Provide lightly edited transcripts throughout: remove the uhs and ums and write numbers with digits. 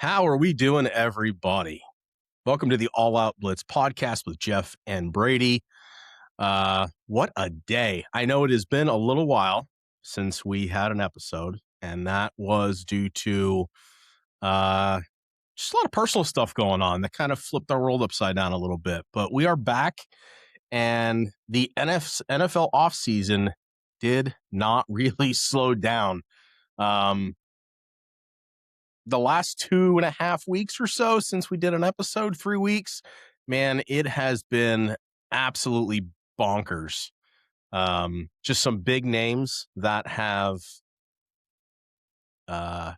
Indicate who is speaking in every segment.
Speaker 1: How are we doing, everybody? Welcome to the All Out Blitz podcast with Jeff and Brady. What a day. I know it has been a little while since we had an episode, and that was due to just a lot of personal stuff going on that kind of flipped our world upside down a little bit. But we are back, and the NFL offseason did not really slow down. The last 2.5 weeks or so since we did an episode, 3 weeks, man, it has been absolutely bonkers. Just some big names that have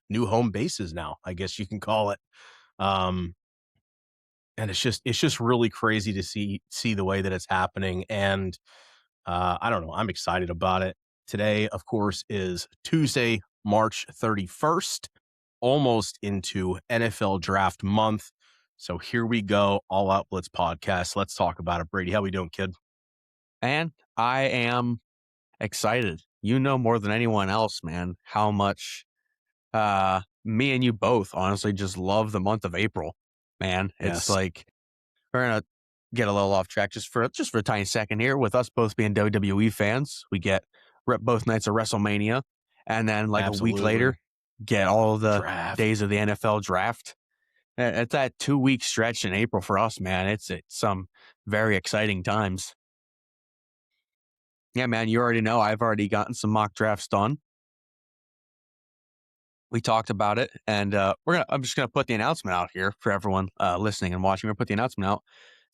Speaker 1: new home bases now, I guess you can call it. And it's just really crazy to see the way that it's happening. And I don't know, I'm excited about it. Today, of course, is Tuesday, March 31st. Almost into NFL draft month. So here we go. All Out Blitz podcast. Let's talk about it. Brady, how we doing, kid?
Speaker 2: And I am excited. You know more than anyone else, man, how much me and you both honestly just love the month of April, man. It's like we're going to get a little off track just for a tiny second here with us both being WWE fans. We get both nights of WrestleMania and then a week later get all the days of the NFL draft. It's that 2-week stretch in April for us, man. It's some very exciting times. Yeah, man, you already know I've already gotten some mock drafts done. We talked about it, and I'm just gonna put the announcement out here for everyone listening and watching. We're gonna put the announcement out.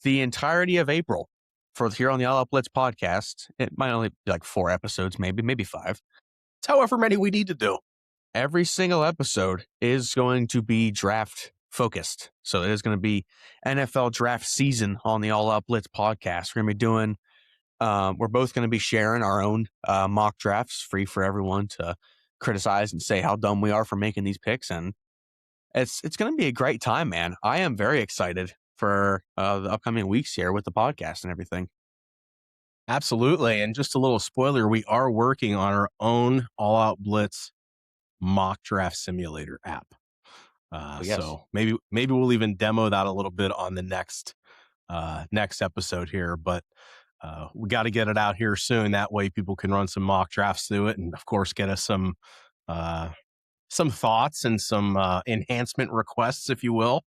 Speaker 2: The entirety of April for here on the All Out Blitz podcast. It might only be 4 episodes, maybe 5.
Speaker 1: It's however many we need to do.
Speaker 2: Every single episode is going to be draft focused. So it is going to be NFL draft season on the All Out Blitz podcast. We're going to be doing, we're both going to be sharing our own mock drafts, free for everyone to criticize and say how dumb we are for making these picks. And it's going to be a great time, man. I am very excited for the upcoming weeks here with the podcast and everything.
Speaker 1: Absolutely. And just a little spoiler, we are working on our own All Out Blitz mock draft simulator app.
Speaker 2: Yes.
Speaker 1: So maybe we'll even demo that a little bit on the next episode here, but we got to get it out here soon. That way people can run some mock drafts through it. And of course, get us some thoughts and some enhancement requests, if you will,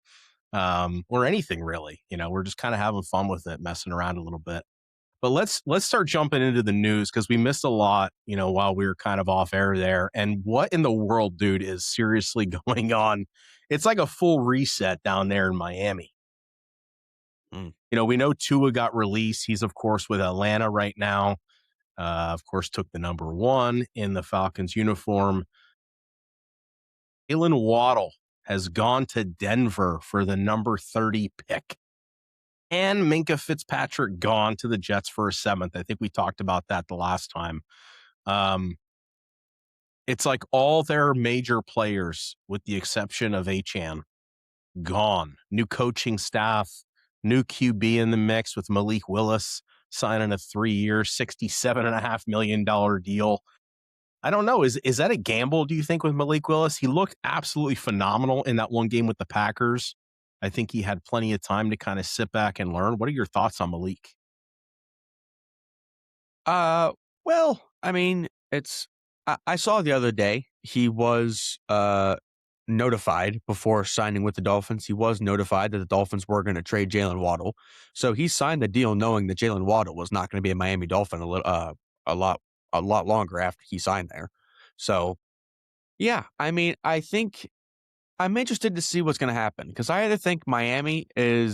Speaker 1: or anything really. We're just kind of having fun with it, messing around a little bit. But let's start jumping into the news because we missed a lot, while we were kind of off air there. And what in the world, dude, is seriously going on? It's like a full reset down there in Miami. We know Tua got released. He's, of course, with Atlanta right now. Of course, took the number 1 in the Falcons uniform. Jalen Waddle has gone to Denver for the number 30 pick. And Minkah Fitzpatrick gone to the Jets for a 7th. I think we talked about that the last time. It's like all their major players, with the exception of Achane, gone. New coaching staff, new QB in the mix with Malik Willis signing a 3-year, $67.5 million deal. I don't know. Is that a gamble, do you think, with Malik Willis? He looked absolutely phenomenal in that one game with the Packers. I think he had plenty of time to kind of sit back and learn. What are your thoughts on Malik?
Speaker 2: Well, I mean, I saw the other day he was notified before signing with the Dolphins. He was notified that the Dolphins were going to trade Jalen Waddle. So he signed the deal knowing that Jalen Waddle was not going to be a Miami Dolphin a lot longer after he signed there. So, yeah, I mean, I think I'm interested to see what's going to happen because I either think Miami they're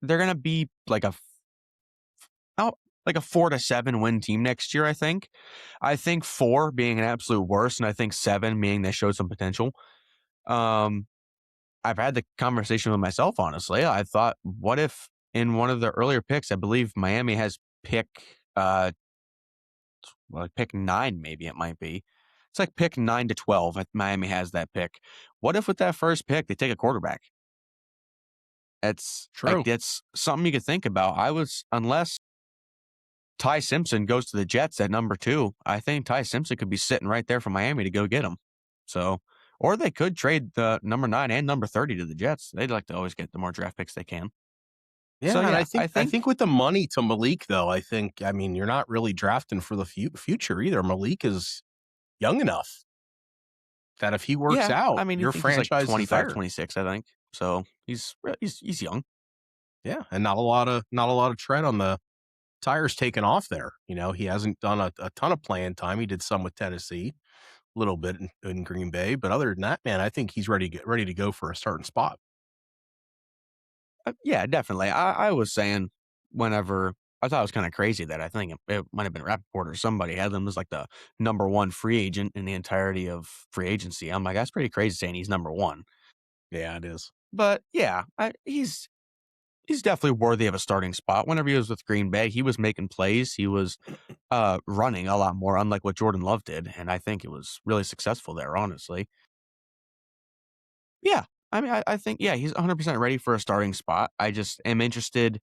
Speaker 2: going to be like a 4-7 win team next year. I think 4 being an absolute worst, and I think 7 meaning they showed some potential. I've had the conversation with myself, honestly. I thought, what if in one of the earlier picks, I believe Miami has pick 9, maybe it might be. It's like pick 9 to 12. Miami has that pick. What if with that first pick, they take a quarterback? It's true. That's something you could think about. Unless Ty Simpson goes to the Jets at number 2, I think Ty Simpson could be sitting right there for Miami to go get him. So, Or they could trade the number 9 and number 30 to the Jets. They'd like to always get the more draft picks they can.
Speaker 1: Yeah,
Speaker 2: So,
Speaker 1: and
Speaker 2: yeah, I
Speaker 1: I
Speaker 2: think
Speaker 1: think with the money to Malik though, I mean, you're not really drafting for the future either. Malik is young enough that if he works
Speaker 2: yeah,
Speaker 1: out,
Speaker 2: I mean, you
Speaker 1: your
Speaker 2: think he's like
Speaker 1: franchise is
Speaker 2: 25,
Speaker 1: there.
Speaker 2: 26, I think. So, he's young.
Speaker 1: Yeah, and not a lot of tread on the tires taken off there. He hasn't done a ton of playing time. He did some with Tennessee, a little bit in Green Bay, but other than that, man, I think he's ready to go for a starting spot.
Speaker 2: Yeah, definitely. I was saying whenever I thought it was kind of crazy that I think it might have been Rappaport or somebody had them as like the number one free agent in the entirety of free agency. I'm like, that's pretty crazy saying he's number one.
Speaker 1: Yeah, it is.
Speaker 2: But yeah, he's definitely worthy of a starting spot. Whenever he was with Green Bay, he was making plays. He was running a lot more, unlike what Jordan Love did, and I think it was really successful there. Honestly, yeah. I mean, I think yeah, he's 100% ready for a starting spot. I just am interested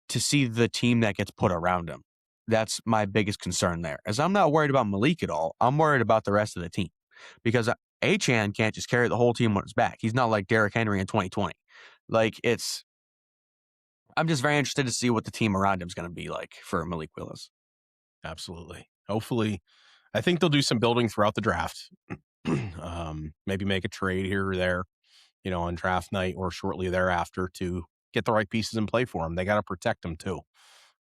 Speaker 2: to see the team that gets put around him. That's my biggest concern there. As I'm not worried about Malik at all. I'm worried about the rest of the team because Achan can't just carry the whole team on his back. He's not like Derrick Henry in 2020. Like I'm just very interested to see what the team around him is going to be like for Malik Willis.
Speaker 1: Absolutely. Hopefully, I think they'll do some building throughout the draft. Maybe make a trade here or there, on draft night or shortly thereafter to get the right pieces in play for him. They got to protect him too.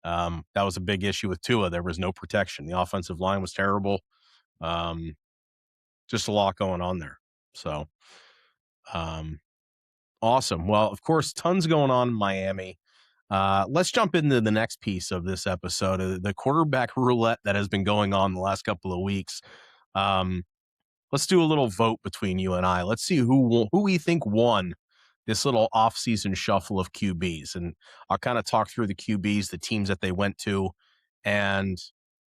Speaker 1: That was a big issue with Tua. There was no protection. The offensive line was terrible. Um, just a lot going on there. So, um, awesome. Well, of course, tons going on in Miami. Let's jump into the next piece of this episode, the quarterback roulette that has been going on the last couple of weeks. Um, let's do a little vote between you and I. Let's see who we think won this little offseason shuffle of QBs. And I'll kind of talk through the QBs, the teams that they went to, and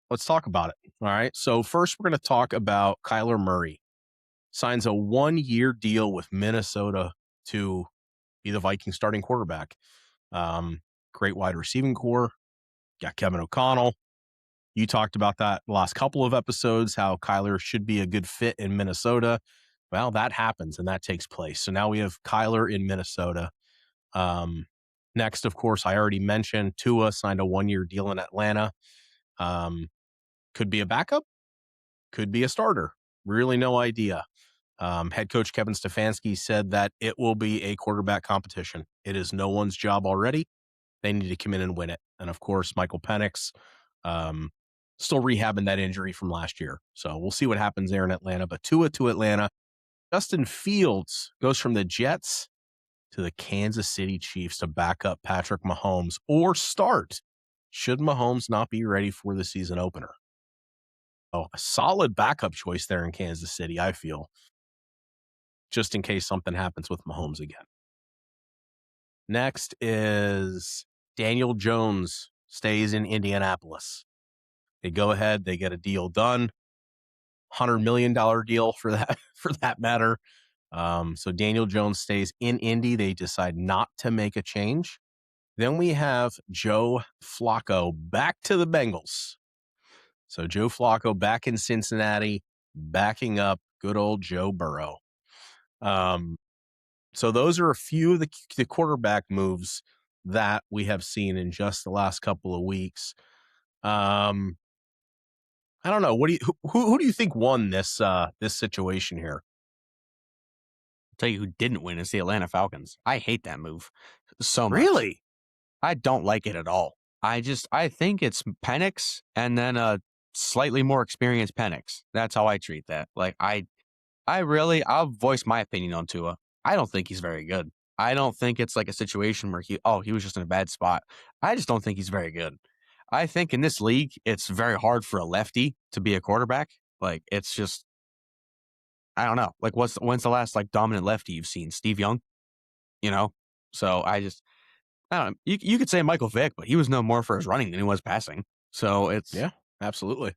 Speaker 1: let's talk about it. All right. So first, we're going to talk about Kyler Murray. Signs a 1-year deal with Minnesota to be the Vikings starting quarterback. Great wide receiving core. Got Kevin O'Connell. You talked about that the last couple of episodes, how Kyler should be a good fit in Minnesota. Well, that happens and that takes place. So now we have Kyler in Minnesota. Next, of course, I already mentioned Tua signed a 1-year deal in Atlanta. Could be a backup, could be a starter. Really no idea. Head coach Kevin Stefanski said that it will be a quarterback competition. It is no one's job already. They need to come in and win it. And of course, Michael Penix, still rehabbing that injury from last year. So we'll see what happens there in Atlanta. But Tua to Atlanta. Justin Fields goes from the Jets to the Kansas City Chiefs to back up Patrick Mahomes or start should Mahomes not be ready for the season opener. Oh, a solid backup choice there in Kansas City, I feel, just in case something happens with Mahomes again. Next is Daniel Jones stays in Indianapolis. They go ahead, they get a deal done. $100 million deal for that matter. So Daniel Jones stays in Indy. They decide not to make a change. Then we have Joe Flacco back to the Bengals. So Joe Flacco back in Cincinnati, backing up good old Joe Burrow. So those are a few of the quarterback moves that we have seen in just the last couple of weeks. I don't know. Who do you think won this situation here?
Speaker 2: I'll tell you who didn't win is the Atlanta Falcons. I hate that move so much.
Speaker 1: Really?
Speaker 2: I don't like it at all. I think it's Penix and then a slightly more experienced Penix. That's how I treat that. Like I'll voice my opinion on Tua. I don't think he's very good. I don't think it's like a situation where he was just in a bad spot. I just don't think he's very good. I think in this league, it's very hard for a lefty to be a quarterback. Like it's just, I don't know. Like when's the last like dominant lefty you've seen? Steve Young, you know? So I don't know. You could say Michael Vick, but he was no more for his running than he was passing. So
Speaker 1: Yeah, absolutely.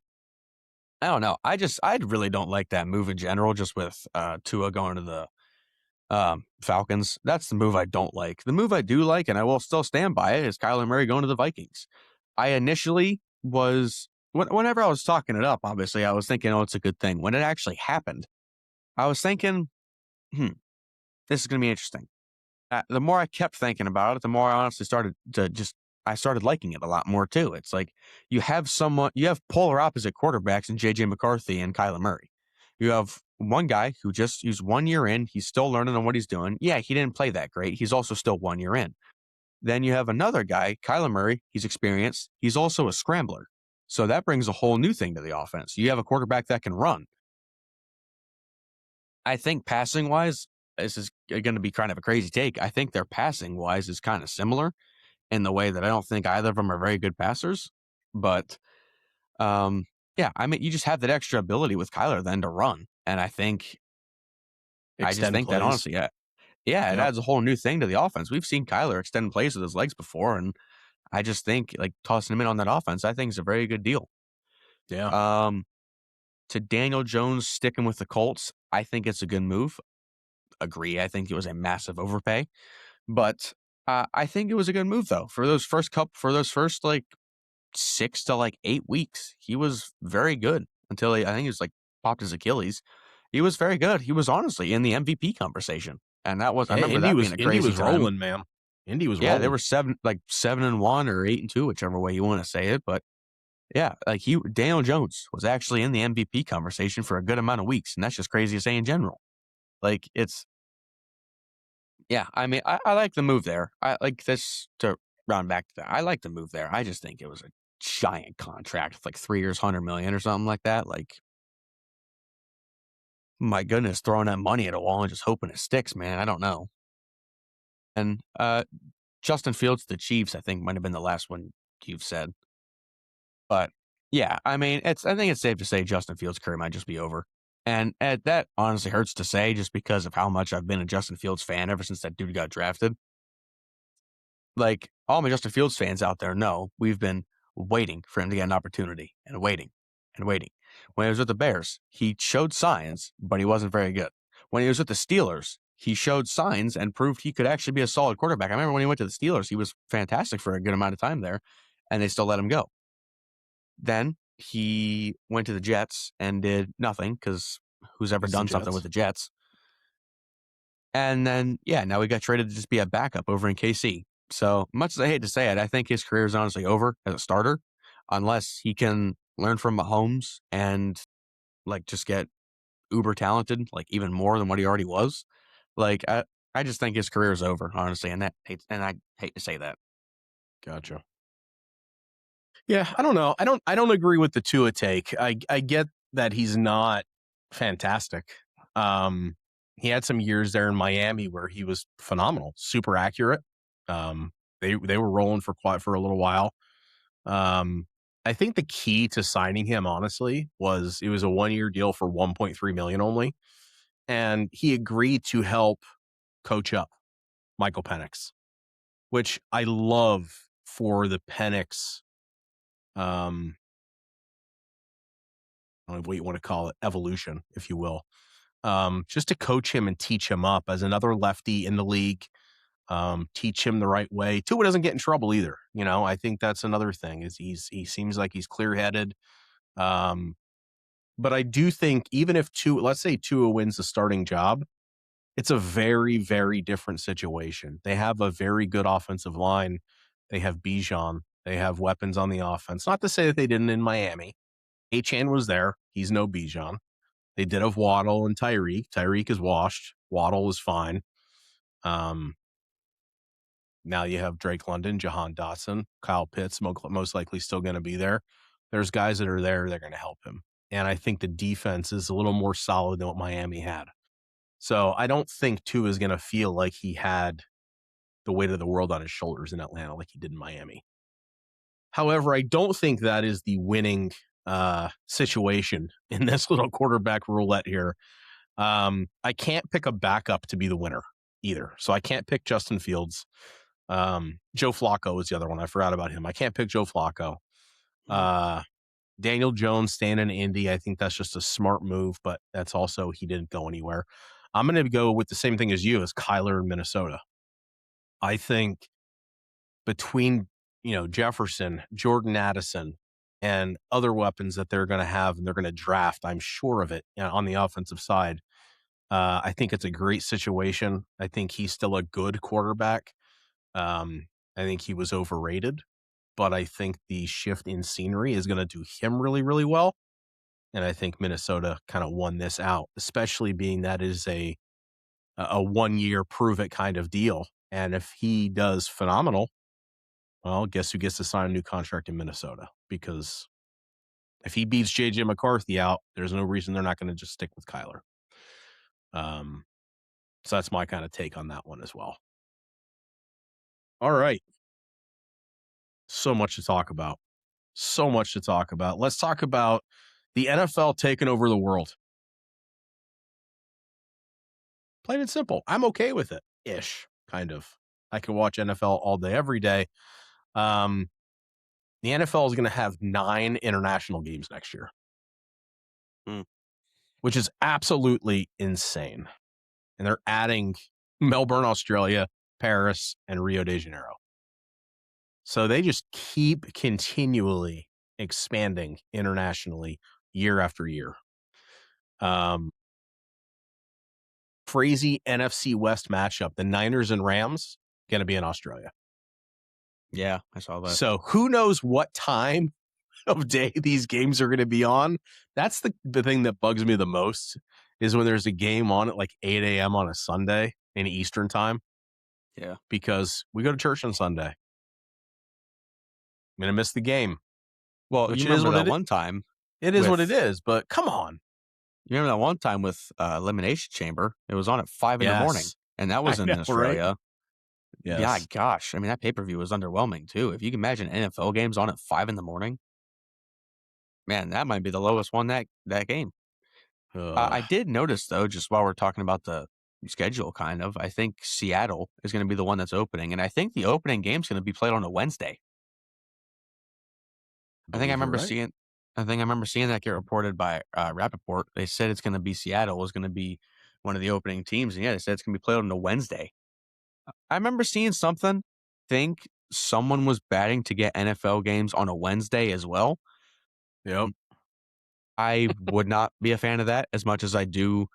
Speaker 2: I don't know. I really don't like that move in general, just with Tua going to the Falcons. That's the move I don't like. The move I do like, and I will still stand by it, is Kyler Murray going to the Vikings. I initially whenever I was talking it up, obviously, I was thinking, oh, it's a good thing. When it actually happened, I was thinking, this is going to be interesting. The more I kept thinking about it, the more I honestly I started liking it a lot more too. It's like you have polar opposite quarterbacks in JJ McCarthy and Kyler Murray. You have one guy he's 1 year in, he's still learning on what he's doing. Yeah, he didn't play that great. He's also still 1 year in. Then you have another guy, Kyler Murray, he's experienced. He's also a scrambler. So that brings a whole new thing to the offense. You have a quarterback that can run. I think passing wise, this is going to be kind of a crazy take. I think their passing wise is kind of similar in the way that I don't think either of them are very good passers. But yeah, I mean, you just have that extra ability with Kyler then to run. And I just
Speaker 1: Extend
Speaker 2: think that
Speaker 1: plays.
Speaker 2: honestly, yeah, it
Speaker 1: Yep.
Speaker 2: adds a whole new thing to the offense. We've seen Kyler extend plays with his legs before. And I just think like tossing him in on that offense, I think is a very good deal.
Speaker 1: Yeah.
Speaker 2: Um, to Daniel Jones sticking with the Colts, I think it's a good move. Agree. I think it was a massive overpay. But I think it was a good move though. For those first like 6 to like 8 weeks, he was very good until I think he was like popped his Achilles. He was very good. He was honestly in the MVP conversation. And I
Speaker 1: Yeah,
Speaker 2: remember that being a
Speaker 1: Indy
Speaker 2: crazy
Speaker 1: was
Speaker 2: time.
Speaker 1: rolling, man. Indy was
Speaker 2: Yeah, they
Speaker 1: rolling.
Speaker 2: were 7-1 or 8-2, whichever way you want to say it. But yeah, like Daniel Jones was actually in the MVP conversation for a good amount of weeks. And that's just crazy to say in general. Like yeah, I mean, I like the move there. I like this to round back to that. I like the move there. I just think it was a giant contract, with like 3 years, 100 million or something like that. Like, my goodness, throwing that money at a wall and just hoping it sticks, man. I don't know. And Justin Fields, the Chiefs, I think might have been the last one you've said. But yeah, I mean, I think it's safe to say Justin Fields' career might just be over. And that honestly hurts to say just because of how much I've been a Justin Fields fan ever since that dude got drafted. Like, all my Justin Fields fans out there know we've been waiting for him to get an opportunity and waiting and waiting. When he was with the Bears, he showed signs, but he wasn't very good. When he was with the Steelers, he showed signs and proved he could actually be a solid quarterback. I remember when he went to the Steelers, he was fantastic for a good amount of time there, and they still let him go. Then he went to the Jets and did nothing because who's ever
Speaker 1: It's the
Speaker 2: done something with
Speaker 1: Jets.
Speaker 2: the Jets? And then, yeah, now he got traded to just be a backup over in KC. So much as I hate to say it, I think his career is honestly over as a starter, unless he can learn from Mahomes and like just get uber talented, like even more than what he already was. Like I just think his career is over, honestly, and I hate to say that.
Speaker 1: Gotcha. Yeah, I don't know. I don't agree with the Tua take. I get that he's not fantastic. Um, he had some years there in Miami where he was phenomenal, super accurate. They were rolling for a little while. I think the key to signing him, honestly, was it was a 1-year deal for 1.3 million only, and he agreed to help coach up Michael Penix, which I love for the Penix. I don't know what you want to call it, evolution, if you will. Just to coach him and teach him up as another lefty in the league, teach him the right way. Tua doesn't get in trouble either. You know, I think that's another thing is he seems like he's clear headed. Um, but I do think even if let's say Tua wins the starting job, it's a very, very different situation. They have a very good offensive line. They have Bijan. They have weapons on the offense. Not to say that they didn't in Miami. Achan was there. He's no Bijan. They did have Waddle and Tyreek. Tyreek is washed. Waddle is fine. Um, Now you have Drake London, Jahan Dotson, Kyle Pitts, most likely still going to be there. There's guys that are there. They're going to help him. And I think the defense is a little more solid than what Miami had. So I don't think Tua is going to feel like he had the weight of the world on his shoulders in Atlanta like he did in Miami. However, I don't think that is the winning situation in this little quarterback roulette here. I can't pick a backup to be the winner either. So I can't pick Justin Fields. Joe Flacco is the other one. I forgot about him. I can't pick Joe Flacco. Daniel Jones staying in Indy. I think that's just a smart move, but that's also he didn't go anywhere. I'm going to go with the same thing as you as Kyler in Minnesota. I think between Jefferson, Jordan Addison, and other weapons that they're going to have and they're going to draft, I'm sure of it on the offensive side. I think it's a great situation. I think he's still a good quarterback. I think he was overrated, but I think the shift in scenery is going to do him really, really well. And I think Minnesota kind of won this out, especially being that is a 1-year prove it kind of deal. And if he does phenomenal, well, guess who gets to sign a new contract in Minnesota? Because if he beats JJ McCarthy out, there's no reason they're not going to just stick with Kyler. So that's my kind of take on that one as well. All right. So much to talk about. So much to talk about. Let's talk about the NFL taking over the world. Plain and simple. I'm okay with it. Ish, kind of. I can watch NFL all day, every day. The NFL is going to have 9 international games next year, which is absolutely insane. And they're adding Melbourne, Australia, Paris, and Rio de Janeiro. So they just keep continually expanding internationally year after year. Crazy NFC West matchup. The Niners and Rams going to be in Australia.
Speaker 2: Yeah, I saw that.
Speaker 1: So who knows what time of day these games are going to be on? That's the thing that bugs me the most is when there's a game on at like 8 a.m. on a Sunday in Eastern time.
Speaker 2: Yeah.
Speaker 1: Because we go to church on Sunday. I'm going to miss the game.
Speaker 2: Well, you remember that one time.
Speaker 1: It is what it is, but come on.
Speaker 2: You remember that one time with Elimination Chamber? It was on at 5 in the morning, and that was in Australia.
Speaker 1: Right? Yes.
Speaker 2: Yeah, gosh. I mean, that pay-per-view was underwhelming, too. If you can imagine NFL games on at 5 in the morning, man, that might be the lowest one that game. I did notice, though, just while we're talking about the schedule, kind of, I think Seattle is going to be the one that's opening, and I think the opening game is going to be played on a Wednesday. I think I remember seeing that get reported by Rappaport. They said it's going to be Seattle was going to be one of the opening teams, and yeah, they said it's going to be played on a Wednesday. I remember seeing something. Think someone was batting to get NFL games on a Wednesday as well.
Speaker 1: Yep.
Speaker 2: I would not be a fan of that as much as I do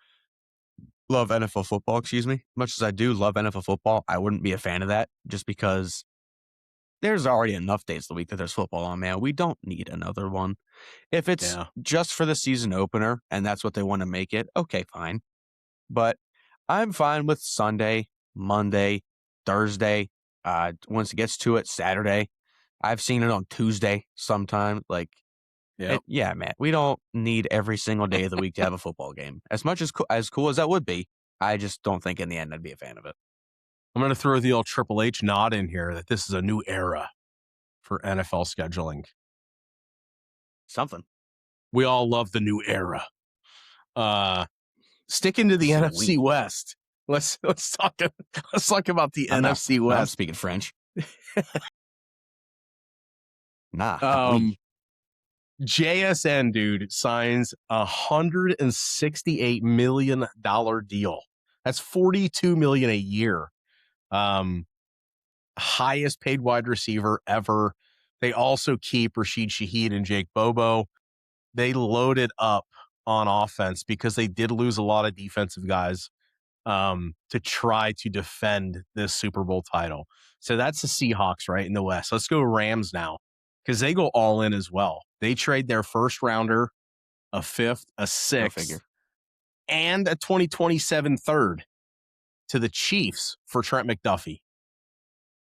Speaker 2: love NFL football. Excuse me. Much as I do love NFL football, I wouldn't be a fan of that just because there's already enough days of the week that there's football on, man. We don't need another one. If it's just for the season opener and that's what they want to make it, okay, fine. But I'm fine with Sunday, Monday, Thursday. Once it gets to it, Saturday. I've seen it on Tuesday sometime. Yeah, man, we don't need every single day of the week to have a football game. As much as cool as that would be, I just don't think in the end I'd be a fan of it.
Speaker 1: I'm going to throw the old Triple H nod in here that this is a new era for NFL scheduling.
Speaker 2: Something.
Speaker 1: We all love the new era. Sticking to the NFC West. Let's talk about the NFC West.
Speaker 2: I'm speaking French. Nah.
Speaker 1: JSN, dude, signs $168 million deal. That's $42 million a year. Highest paid wide receiver ever. They also keep Rashid Shaheed and Jake Bobo. They loaded up on offense because they did lose a lot of defensive guys to try to defend this Super Bowl title. So that's the Seahawks right in the West. Let's go Rams now because they go all in as well. They trade their first rounder, a fifth, a sixth, and a 2027 third to the Chiefs for Trent McDuffie.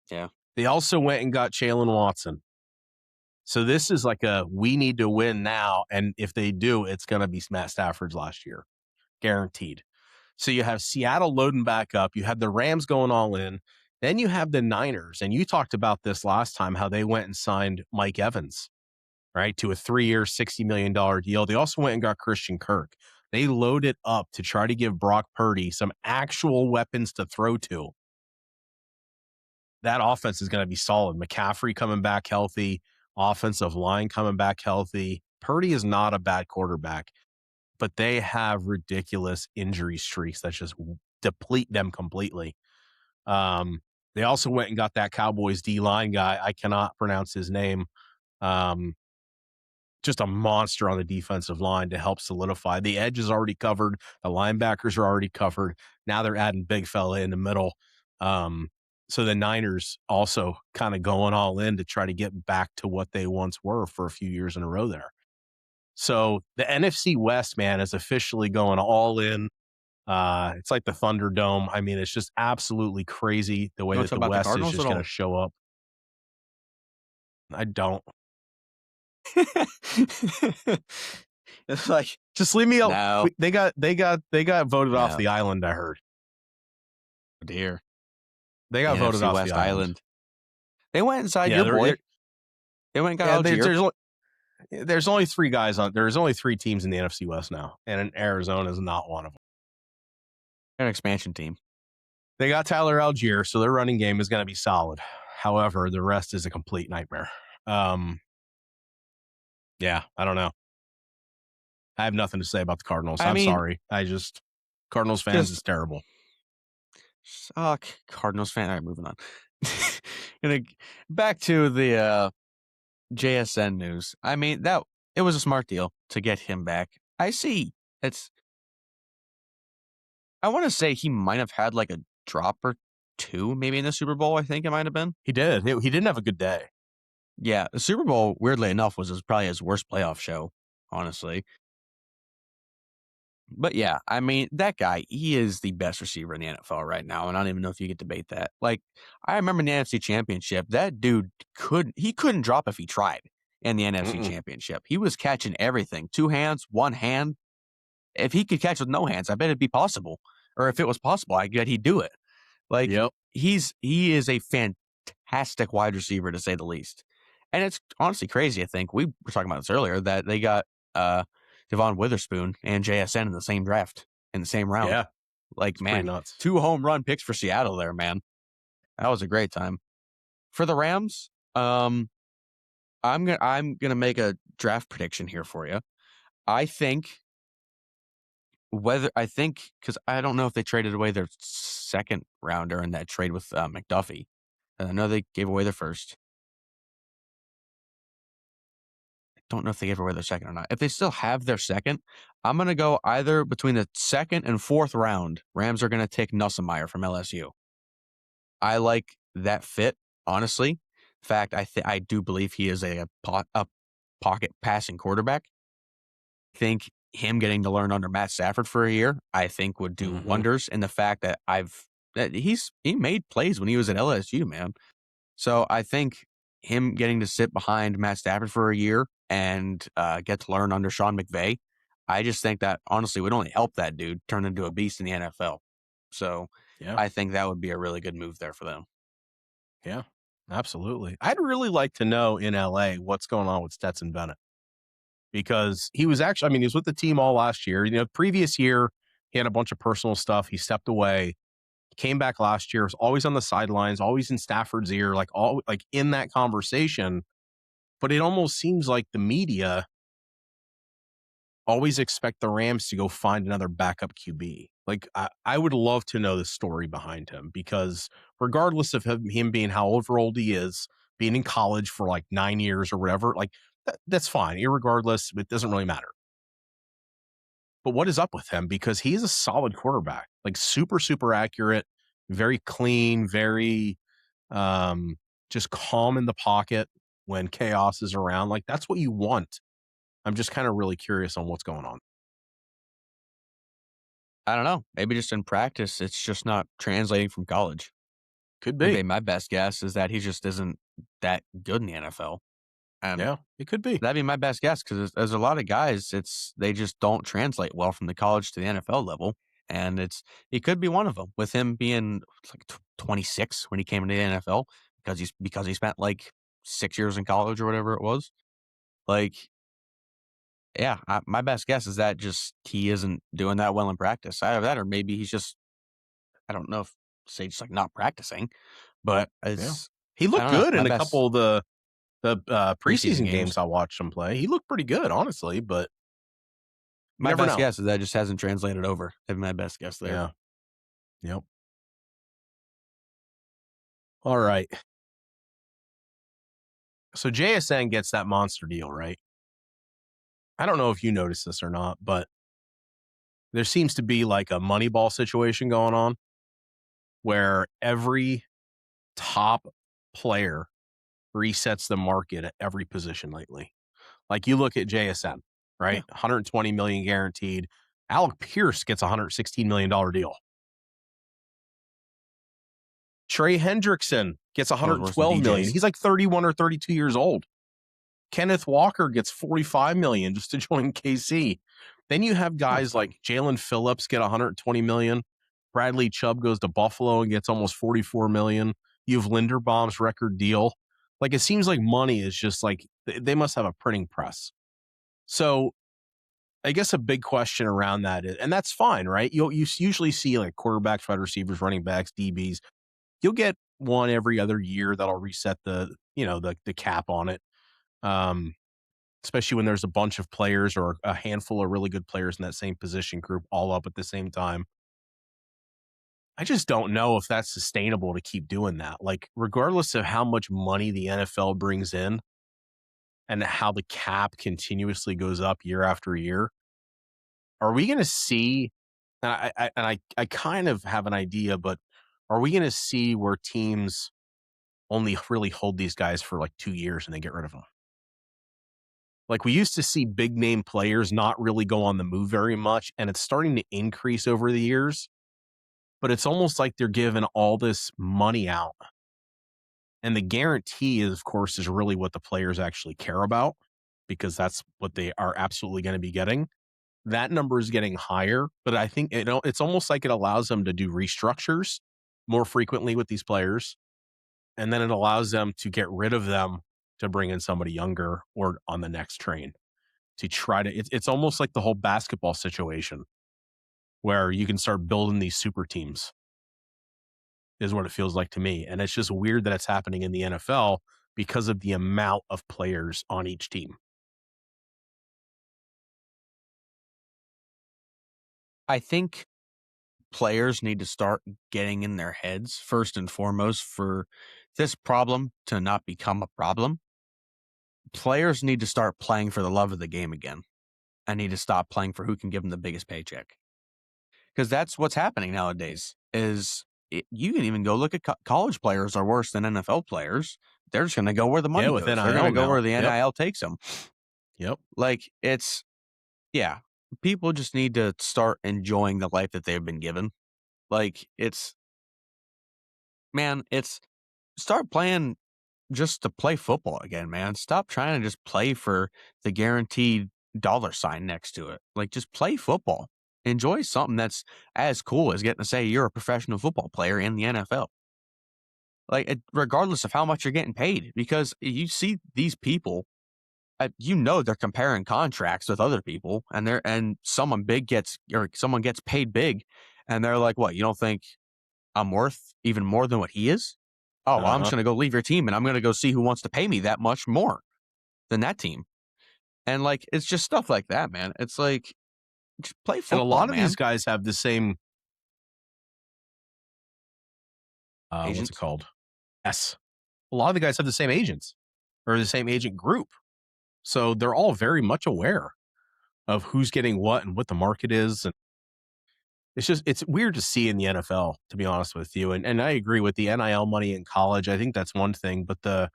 Speaker 2: Yeah.
Speaker 1: They also went and got Jalen Watson. So this is like we need to win now. And if they do, it's going to be Matt Stafford's last year. Guaranteed. So you have Seattle loading back up. You have the Rams going all in. Then you have the Niners. And you talked about this last time, how they went and signed Mike Evans, right, to a 3-year, $60 million deal. They also went and got Christian Kirk. They loaded up to try to give Brock Purdy some actual weapons to throw to. That offense is going to be solid. McCaffrey coming back healthy. Offensive line coming back healthy. Purdy is not a bad quarterback, but they have ridiculous injury streaks that just deplete them completely. They also went and got that Cowboys D-line guy. I cannot pronounce his name. just a monster on the defensive line to help solidify. The edge is already covered. The linebackers are already covered. Now they're adding big fella in the middle. So the Niners also kind of going all in to try to get back to what they once were for a few years in a row there. So the NFC West, man, is officially going all in. It's like the Thunderdome. I mean, it's just absolutely crazy the way
Speaker 2: You want
Speaker 1: that
Speaker 2: to talk
Speaker 1: the
Speaker 2: about the
Speaker 1: West is
Speaker 2: Cardinals
Speaker 1: just
Speaker 2: at
Speaker 1: going
Speaker 2: all?
Speaker 1: to show up. I don't.
Speaker 2: It's like,
Speaker 1: Just leave me out.
Speaker 2: no,
Speaker 1: They got voted off
Speaker 2: no,
Speaker 1: the island, I heard.
Speaker 2: dear.
Speaker 1: They
Speaker 2: The
Speaker 1: got voted
Speaker 2: NFC
Speaker 1: off the
Speaker 2: West
Speaker 1: island.
Speaker 2: Island. They went inside
Speaker 1: Yeah,
Speaker 2: your boy. They went and got Algier.
Speaker 1: there's only 3 guys on. There's only 3 teams in the NFC West now, and Arizona is not one of them.
Speaker 2: An expansion team.
Speaker 1: They got Tyler Algier, so their running game is going to be solid. However, the rest is a complete nightmare. Yeah, I don't know. I have nothing to say about the Cardinals.
Speaker 2: I
Speaker 1: I'm
Speaker 2: mean,
Speaker 1: sorry. Cardinals fans is
Speaker 2: just
Speaker 1: terrible.
Speaker 2: suck. Cardinals fan. All right, moving on. Gonna back to the JSN news. I mean, it was a smart deal to get him back. I see. I want to say he might have had like a drop or 2 maybe in the Super Bowl. I think it might have been.
Speaker 1: He did. He didn't have a good day.
Speaker 2: Yeah, the Super Bowl, weirdly enough, was probably his worst playoff show, honestly. But yeah, I mean, that guy, he is the best receiver in the NFL right now, and I don't even know if you could debate that. Like, I remember in the NFC Championship, that dude couldn't drop if he tried in the NFC Championship. He was catching everything. 2 hands, 1 hand. If he could catch with no hands, I bet it'd be possible. Or if it was possible, I bet he'd do it. Like,
Speaker 1: Yep.
Speaker 2: he is a fantastic wide receiver, to say the least. And it's honestly crazy, I think. We were talking about this earlier, that they got Devon Witherspoon and JSN in the same draft, in the same round.
Speaker 1: Yeah.
Speaker 2: Like,
Speaker 1: It's pretty
Speaker 2: man,
Speaker 1: nuts.
Speaker 2: 2 home run picks for Seattle there, man. That was a great time. For the Rams, I'm gonna make a draft prediction here for you. I think because I don't know if they traded away their 2nd rounder in that trade with McDuffie. I know they gave away their 1st. I don't know if they gave away their 2nd or not. If they still have their 2nd, I'm going to go either between the 2nd and 4th round. Rams are going to take Nussmeier from LSU. I like that fit, honestly. In fact, I do believe he is a pocket passing quarterback. I think him getting to learn under Matt Stafford for a year, I think would do wonders in the fact that he made plays when he was at LSU, man. So I think him getting to sit behind Matt Stafford for a year and get to learn under Sean McVay, I just think that honestly would only help that dude turn into a beast in the NFL. So
Speaker 1: Yeah.
Speaker 2: I think that would be a really good move there for them.
Speaker 1: Yeah, absolutely. I'd really like to know in LA what's going on with Stetson Bennett, because he was actually, I mean, he was with the team all last year. Previous year, he had a bunch of personal stuff. He stepped away, came back last year, was always on the sidelines, always in Stafford's ear, like in that conversation. But it almost seems like the media always expect the Rams to go find another backup QB. Like, I would love to know the story behind him, because regardless of him being however old he is, being in college for like 9 years or whatever, like that's fine. Irregardless, it doesn't really matter. But what is up with him? Because he is a solid quarterback, like super, super accurate, very clean, very just calm in the pocket when chaos is around. Like, that's what you want. I'm just kind of really curious on what's going on.
Speaker 2: I don't know. Maybe just in practice, it's just not translating from college.
Speaker 1: Could
Speaker 2: Would
Speaker 1: be.
Speaker 2: be my best guess is that he just isn't that good in the NFL.
Speaker 1: Yeah, it could be.
Speaker 2: That'd be my best guess, because there's a lot of guys, they just don't translate well from the college to the NFL level, and he could be one of them, with him being like 26 when he came into the NFL, because he spent like 6 years in college or whatever it was. Like, yeah, my best guess is that just he isn't doing that well in practice. Either that, or maybe he's just, I don't know if say just like not practicing, but
Speaker 1: Yeah.
Speaker 2: it's
Speaker 1: He
Speaker 2: I
Speaker 1: looked
Speaker 2: don't know.
Speaker 1: good
Speaker 2: My
Speaker 1: in a
Speaker 2: best
Speaker 1: couple of the
Speaker 2: preseason
Speaker 1: preseason games I watched him play. He looked pretty good, honestly, but you
Speaker 2: My
Speaker 1: never
Speaker 2: best
Speaker 1: know.
Speaker 2: guess is that it just hasn't translated over. That'd be my best guess there.
Speaker 1: Yeah. Yep. All right. So JSN gets that monster deal, right? I don't know if you noticed this or not, but there seems to be like a Moneyball situation going on where every top player resets the market at every position lately. Like you look at JSN,
Speaker 2: Yeah.
Speaker 1: right? 120 million guaranteed. Alec Pierce gets a $116 million deal. Trey Hendrickson gets
Speaker 2: World's worst in
Speaker 1: 112 million.
Speaker 2: DJs.
Speaker 1: He's like 31 or 32 years old. Kenneth Walker gets 45 million just to join KC. Then you have guys like Jalen Phillips get 120 million. Bradley Chubb goes to Buffalo and gets almost 44 million. You have Linderbaum's record deal. Like it seems like money is just like they must have a printing press. So I guess a big question around that is, and that's fine, right? You usually see like quarterbacks, wide receivers, running backs, DBs. You'll get one every other year that'll reset the cap on it. Especially when there's a bunch of players or a handful of really good players in that same position group all up at the same time. I just don't know if that's sustainable to keep doing that. Like, regardless of how much money the NFL brings in and how the cap continuously goes up year after year, are we going to see? And I kind of have an idea, but are we going to see where teams only really hold these guys for like 2 years and they get rid of them? Like we used to see big name players not really go on the move very much, and it's starting to increase over the years. But it's almost like they're giving all this money out. And the guarantee is, of course, is really what the players actually care about because that's what they are absolutely going to be getting. That number is getting higher, but I think it's almost like it allows them to do restructures more frequently with these players. And then it allows them to get rid of them to bring in somebody younger or on the next train to try to, it's almost like the whole basketball situation where you can start building these super teams is what it feels like to me. And it's just weird that it's happening in the NFL because of the amount of players on each team.
Speaker 2: I think players need to start getting in their heads first and foremost for this problem to not become a problem. Players need to start playing for the love of the game again. I need to stop playing for who can give them the biggest paycheck. Because that's what's happening nowadays is you can even go look at college players are worse than NFL players. They're just going to go where the money goes. They're going to go where the NIL takes them.
Speaker 1: Yep.
Speaker 2: Like people just need to start enjoying the life that they've been given. Like it's start playing just to play football again, man. Stop trying to just play for the guaranteed dollar sign next to it. Like just play football. Enjoy something that's as cool as getting to say you're a professional football player in the NFL. Like regardless of how much you're getting paid, because you see these people, they're comparing contracts with other people, and someone gets paid big, and they're like, "What? You don't think I'm worth even more than what he is? Oh, well, I'm just going to go leave your team and I'm going to go see who wants to pay me that much more than that team." And like, it's just stuff like that, man. It's like, just play football.
Speaker 1: And a lot of these guys have the same, what's it called? Yes. A lot of the guys have the same agents or the same agent group. So they're all very much aware of who's getting what and what the market is. And it's weird to see in the NFL, to be honest with you. And I agree with the NIL money in college. I think that's one thing, but the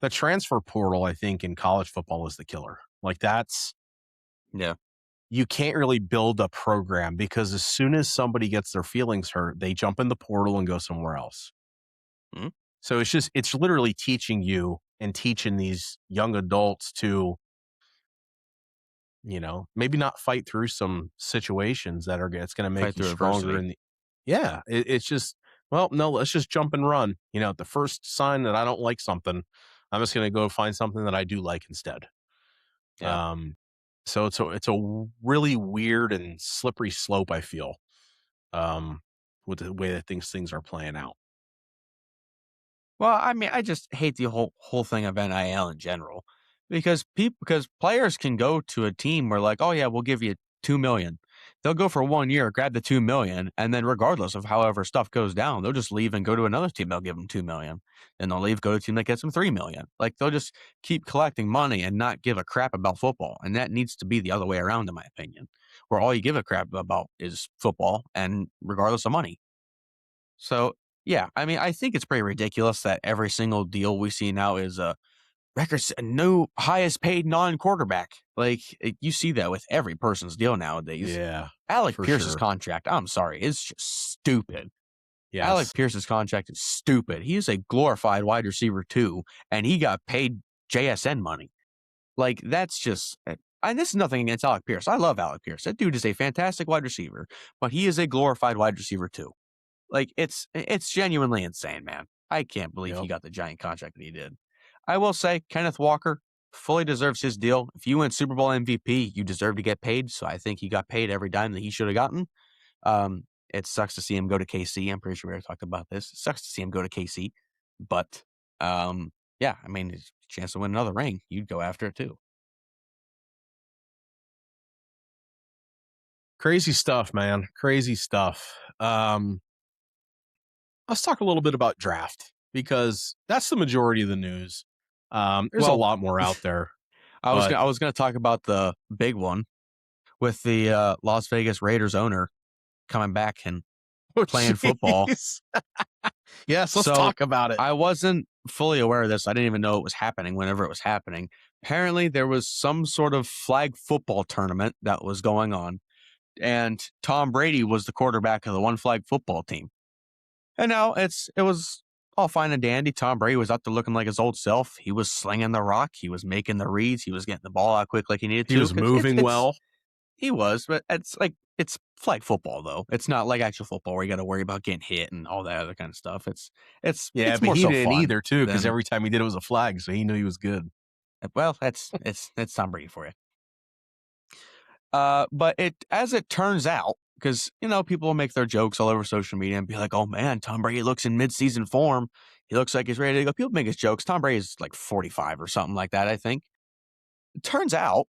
Speaker 1: transfer portal, I think in college football is the killer. Like you can't really build a program because as soon as somebody gets their feelings hurt, they jump in the portal and go somewhere else.
Speaker 2: Mm-hmm.
Speaker 1: So it's literally teaching you and teaching these young adults to, maybe not fight through some situations it's going to make you stronger. It's just, well, no, let's just jump and run. The first sign that I don't like something, I'm just going to go find something that I do like instead.
Speaker 2: Yeah.
Speaker 1: So it's a really weird and slippery slope, I feel, with the way that things are playing out.
Speaker 2: Well, I mean, I just hate the whole thing of NIL in general because players can go to a team where like, oh yeah, we'll give you $2 million, they'll go for 1 year, grab the $2 million, and then regardless of however stuff goes down, they'll just leave and go to another team. They'll give them $2 million, and they'll leave, go to a team that gets them $3 million. Like they'll just keep collecting money and not give a crap about football. And that needs to be the other way around, in my opinion, where all you give a crap about is football, and regardless of money. So yeah, I mean, I think it's pretty ridiculous that every single deal we see now is records no highest paid non-quarterback. Like you see that with every person's deal nowadays.
Speaker 1: Yeah,
Speaker 2: Alec
Speaker 1: for
Speaker 2: Pierce's
Speaker 1: sure.
Speaker 2: contract, I'm sorry, it's just stupid.
Speaker 1: Yes.
Speaker 2: Alec Pierce's contract is stupid. He is a glorified wide receiver too, and he got paid JSN money. Like that's just. And this is nothing against Alec Pierce. I love Alec Pierce. That dude is a fantastic wide receiver, but he is a glorified wide receiver too. Like it's genuinely insane, man. I can't believe he got the giant contract that he did. I will say Kenneth Walker fully deserves his deal. If you win Super Bowl MVP, you deserve to get paid. So I think he got paid every dime that he should have gotten. It sucks to see him go to KC. I'm pretty sure we already talked about this. It sucks to see him go to KC. But yeah, I mean, his chance to win another ring, you'd go after it too.
Speaker 1: Crazy stuff, man. Crazy stuff. Let's talk a little bit about draft because that's the majority of the news. There's a lot more out there.
Speaker 2: I was gonna talk about the big one with the Las Vegas Raiders owner coming back and playing football.
Speaker 1: Yes, let's talk about it.
Speaker 2: I wasn't fully aware of this. I didn't even know it was happening whenever it was happening. Apparently, there was some sort of flag football tournament that was going on, and Tom Brady was the quarterback of the one flag football team. And now it was all fine and dandy. Tom Brady was out there looking like his old self. He was slinging the rock. He was making the reads. He was getting the ball out quick like he needed to.
Speaker 1: He was moving well.
Speaker 2: He was, but it's flag football though. It's not like actual football where you got to worry about getting hit and all that other kind of stuff. It's
Speaker 1: but
Speaker 2: more
Speaker 1: he
Speaker 2: so
Speaker 1: didn't
Speaker 2: fun
Speaker 1: either too because every time he did it was a flag, so he knew he was good.
Speaker 2: Well, that's Tom Brady for you. But as it turns out, because people will make their jokes all over social media and be like, "Oh man, Tom Brady looks in mid-season form. He looks like he's ready to go." People make his jokes. Tom Brady is like 45 or something like that, I think. It turns out,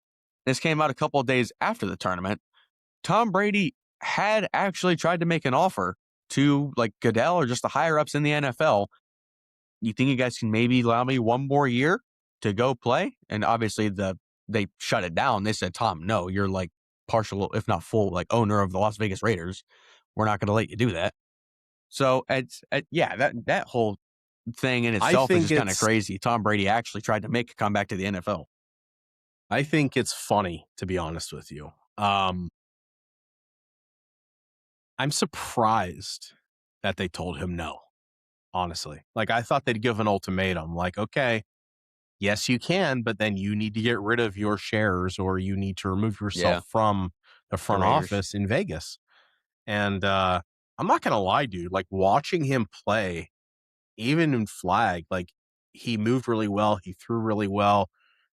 Speaker 2: this came out a couple of days after the tournament. Tom Brady had actually tried to make an offer to like Goodell or just the higher ups in the NFL. You think you guys can maybe allow me one more year to go play? And obviously they shut it down. They said, "Tom, no, you're like partial, if not full, like owner of the Las Vegas Raiders. We're not going to let you do that." So that whole thing in itself is just kind of crazy. Tom Brady actually tried to make a comeback to the NFL.
Speaker 1: I think it's funny, to be honest with you. I'm surprised that they told him no, honestly. Like, I thought they'd give an ultimatum. Like, okay, yes, you can, but then you need to get rid of your shares or you need to remove yourself from the front office in Vegas. And I'm not going to lie, dude. Like, watching him play, even in flag, like, he moved really well. He threw really well.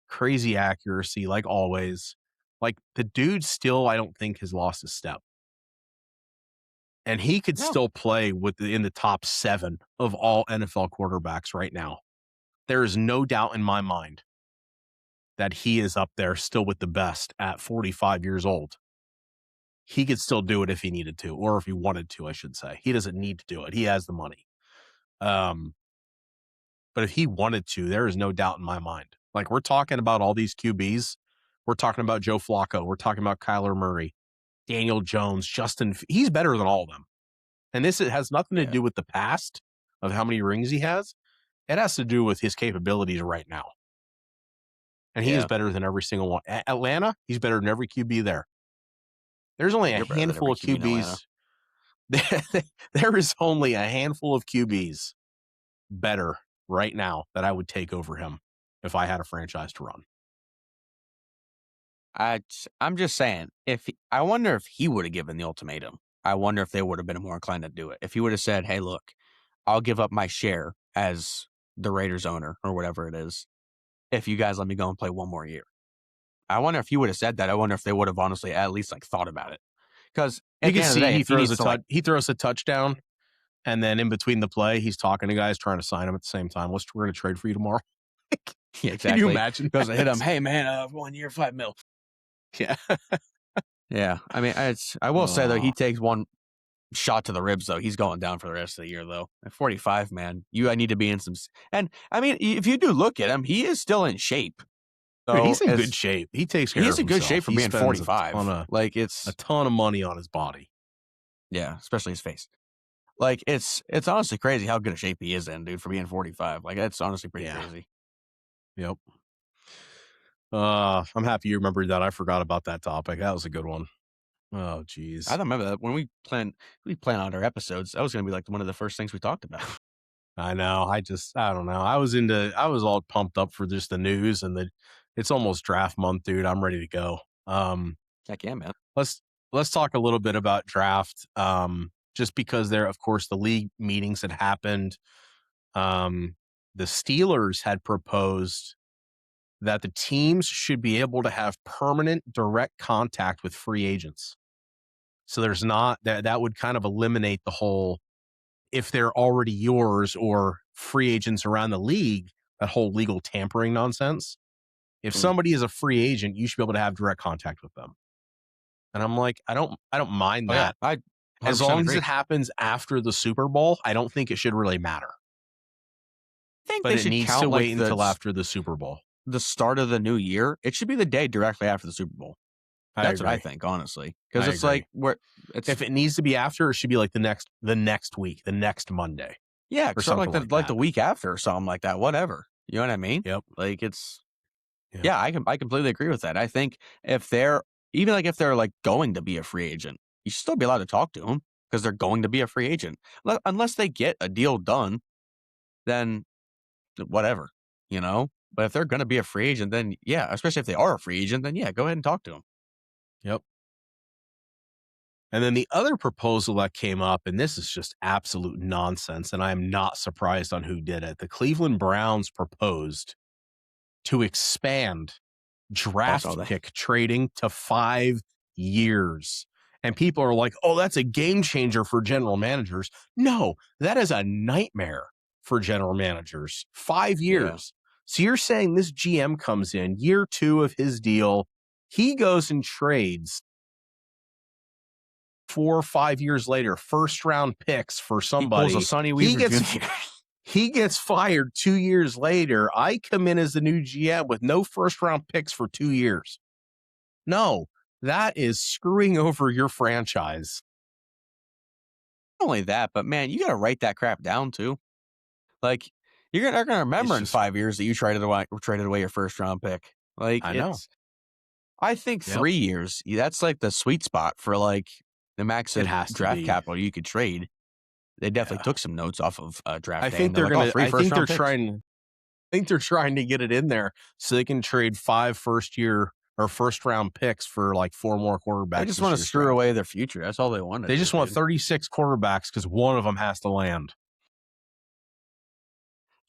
Speaker 1: Crazy accuracy, like always. Like, the dude still, I don't think, has lost a step. And he could still play in the top 7 of all NFL quarterbacks right now. There is no doubt in my mind that he is up there still with the best at 45 years old. He could still do it if he needed to, or if he wanted to, I should say. He doesn't need to do it. He has the money. But if he wanted to, there is no doubt in my mind. Like, we're talking about all these QBs. We're talking about Joe Flacco. We're talking about Kyler Murray, Daniel Jones, Justin. He's better than all of them. And this has nothing to do with the past of how many rings he has. It has to do with his capabilities right now. And he is better than every single one. Atlanta, he's better than every QB there. There's only a handful of QBs. There is only a handful of QBs better right now that I would take over him if I had a franchise to run.
Speaker 2: I'm just saying, I wonder if he would have given the ultimatum. I wonder if they would have been more inclined to do it. If he would have said, "Hey, look, I'll give up my share as the Raiders owner or whatever it is, if you guys let me go and play one more year." I wonder if he would have said that. I wonder if they would have honestly at least like thought about it. Because
Speaker 1: you can see he throws a touchdown, and then in between the play, he's talking to guys trying to sign him at the same time. We're going to trade for you tomorrow.
Speaker 2: Yeah, exactly.
Speaker 1: Can you imagine?
Speaker 2: Goes to hit him. "Hey man, 1 year, $5 million.
Speaker 1: Yeah.
Speaker 2: Yeah. I mean, I will say, though, he takes one shot to the ribs, though. He's going down for the rest of the year, though. At 45, man, I need to be in some. And I mean, if you do look at him, he is still in shape.
Speaker 1: Dude,
Speaker 2: So
Speaker 1: he's in good shape. He takes care
Speaker 2: he's
Speaker 1: of
Speaker 2: in good shape
Speaker 1: himself.
Speaker 2: for
Speaker 1: He
Speaker 2: being
Speaker 1: spends
Speaker 2: 45. Like,
Speaker 1: a ton of money on his body.
Speaker 2: yeah, especially his face. Like, it's honestly crazy how good a shape he is in, dude, for being 45. Like, that's honestly pretty crazy.
Speaker 1: Yep. I'm happy you remembered that. I forgot about that topic. That was a good one. Oh, geez.
Speaker 2: I remember that when we plan out our episodes, that was going to be like one of the first things we talked about.
Speaker 1: I know. I don't know. I was all pumped up for just the news and it's almost draft month, dude. I'm ready to go.
Speaker 2: Heck yeah, man.
Speaker 1: Let's talk a little bit about draft. Just because there, of course, the league meetings had happened. The Steelers had proposed that the teams should be able to have permanent direct contact with free agents. So there's not that would kind of eliminate the whole, if they're already yours or free agents around the league, that whole legal tampering nonsense. If somebody is a free agent, you should be able to have direct contact with them. And I'm like, I don't mind that.
Speaker 2: Yeah,
Speaker 1: As long
Speaker 2: agree.
Speaker 1: as it happens after the Super Bowl, I don't think it should really matter.
Speaker 2: I think
Speaker 1: But
Speaker 2: they
Speaker 1: it
Speaker 2: should
Speaker 1: needs
Speaker 2: count
Speaker 1: to
Speaker 2: like
Speaker 1: wait until after the Super Bowl.
Speaker 2: the start of the new year. It should be the day directly after the Super Bowl. That's what I think, honestly, because it's
Speaker 1: agree.
Speaker 2: like
Speaker 1: if it needs to be after, it should be like the next week, the next Monday.
Speaker 2: Yeah,
Speaker 1: or
Speaker 2: something
Speaker 1: something
Speaker 2: like the week after or something like that. Whatever, you know what I mean?
Speaker 1: Yep.
Speaker 2: Like
Speaker 1: Yep.
Speaker 2: yeah, I completely agree with that. I think if they're like going to be a free agent, you should still be allowed to talk to them because they're going to be a free agent. Unless they get a deal done, then whatever, you know. But if they're going to be a free agent, then yeah, especially if they are a free agent, then yeah, go ahead and talk to them.
Speaker 1: Yep. And then the other proposal that came up, and this is just absolute nonsense, and I am not surprised on who did it. The Cleveland Browns proposed to expand draft pick trading to 5 years. And people are like, oh, that's a game changer for general managers. No, that is a nightmare for general managers. 5 years. Yeah. So you're saying this GM comes in year 2 of his deal, he goes and trades 4 or 5 years later, first round picks for somebody.
Speaker 2: He pulls a Sonny Weaver Jr.
Speaker 1: He gets fired 2 years later. I come in as the new GM with no first round picks for 2 years. No, that is screwing over your franchise.
Speaker 2: Not only that, but man, you got to write that crap down too. Like you're not going to remember in 5 years that you traded away your first round pick. Like
Speaker 1: I know.
Speaker 2: I think 3 years. That's like the sweet spot for like the max of draft capital you could trade. They definitely took some notes off of draft.
Speaker 1: I think they're going to. I think they're trying. I think they're trying to get it in there so they can trade 5 first-year or first-round picks for like 4 more quarterbacks.
Speaker 2: They just want to screw away their future. That's all they want.
Speaker 1: They just want 36 quarterbacks because one of them has to land.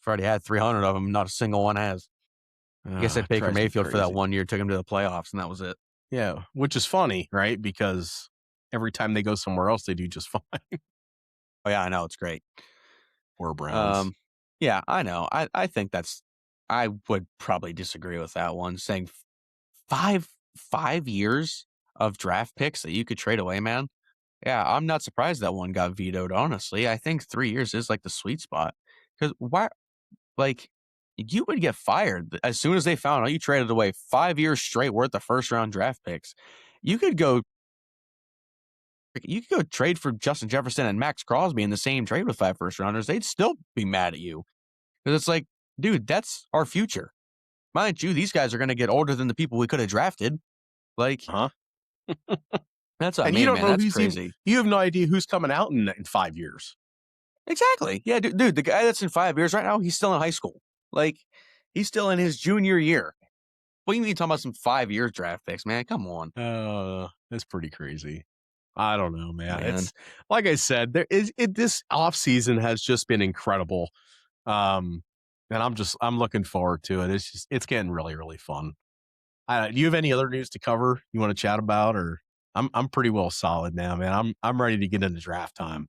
Speaker 2: I've already had 300 of them. Not a single one has. I guess they paid Baker Mayfield for that 1 year, took him to the playoffs, and that was it.
Speaker 1: Yeah, which is funny, right? Because every time they go somewhere else, they do just fine.
Speaker 2: Oh yeah, I know, it's great.
Speaker 1: Poor Browns.
Speaker 2: Yeah, I know. I think I would probably disagree with that one. Saying 5 years of draft picks that you could trade away, man. Yeah, I'm not surprised that one got vetoed. Honestly, I think 3 years is like the sweet spot because why? Like, you would get fired as soon as they found out you traded away 5 years straight worth of first round draft picks. You could go trade for Justin Jefferson and Max Crosby in the same trade with 5 first rounders. They'd still be mad at you because it's like, dude, that's our future. Mind you, these guys are going to get older than the people we could have drafted. Like, that's what I mean,
Speaker 1: you don't
Speaker 2: man.
Speaker 1: know
Speaker 2: That's
Speaker 1: who's
Speaker 2: crazy.
Speaker 1: You have no idea who's coming out in 5 years.
Speaker 2: Exactly. Yeah, dude, the guy that's in 5 years right now, he's still in high school. Like, he's still in his junior year. What do you mean talking about some 5-year draft picks, man? Come on.
Speaker 1: That's pretty crazy. I don't know, man. It's like I said, this offseason has just been incredible. And I'm looking forward to it. It's getting really, really fun. Do you have any other news to cover you want to chat about, or I'm pretty well solid now, man. I'm ready to get into draft time.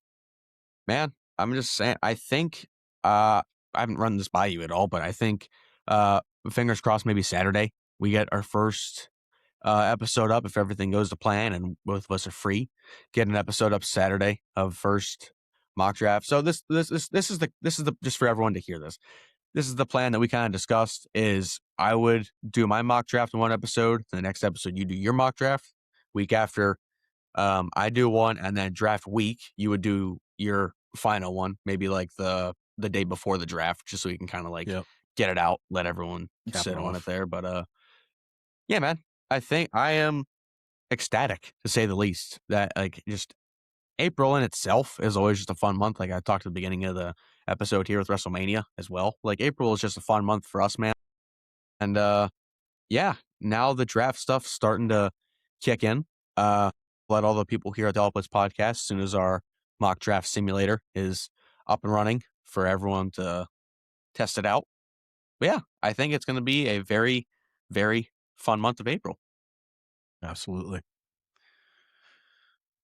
Speaker 2: Man, I'm just saying, I think I haven't run this by you at all, but I think fingers crossed maybe Saturday we get our first episode up if everything goes to plan and both of us are free. Get an episode up Saturday of first mock draft. So this is the just for everyone to hear this. This is the plan that we kind of discussed. Is I would do my mock draft in one episode. The next episode you do your mock draft. Week after, I do one, and then draft week you would do your final one. Maybe like the day before the draft, just so you can kind of like get it out, let everyone sit on it there. But yeah, man, I think I am ecstatic to say the least. That like just April in itself is always just a fun month. Like I talked at the beginning of the episode here with WrestleMania as well. Like April is just a fun month for us, man. And yeah, now the draft stuff's starting to kick in. Let all the people here at the All Blitz podcast, as soon as our mock draft simulator is up and running for everyone to test it out. But yeah, I think it's going to be a very, very fun month of April.
Speaker 1: Absolutely.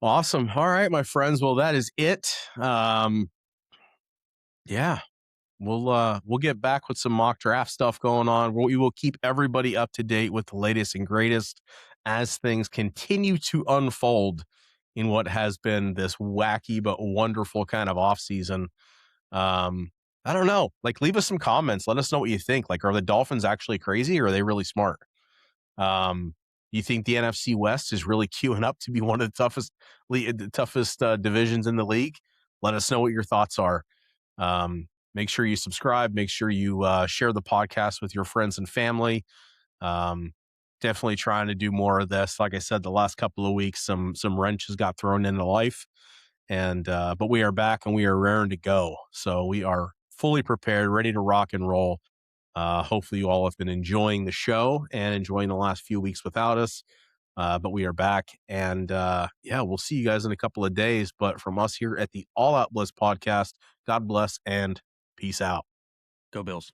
Speaker 1: Awesome. All right, my friends. Well, that is it. Yeah, we'll get back with some mock draft stuff going on. We will keep everybody up to date with the latest and greatest as things continue to unfold in what has been this wacky but wonderful kind of off season. I don't know. Like, leave us some comments. Let us know what you think. Like, are the Dolphins actually crazy, or are they really smart? You think the NFC West is really queuing up to be one of the toughest divisions in the league? Let us know what your thoughts are. Make sure you subscribe. Make sure you share the podcast with your friends and family. Definitely trying to do more of this. Like I said, the last couple of weeks, some wrenches got thrown into life, and but we are back and we are raring to go. So we are fully prepared, ready to rock and roll. Hopefully you all have been enjoying the show and enjoying the last few weeks without us. But we are back, and yeah, we'll see you guys in a couple of days. But from us here at the All Out Blitz podcast, God bless and peace out.
Speaker 2: Go Bills.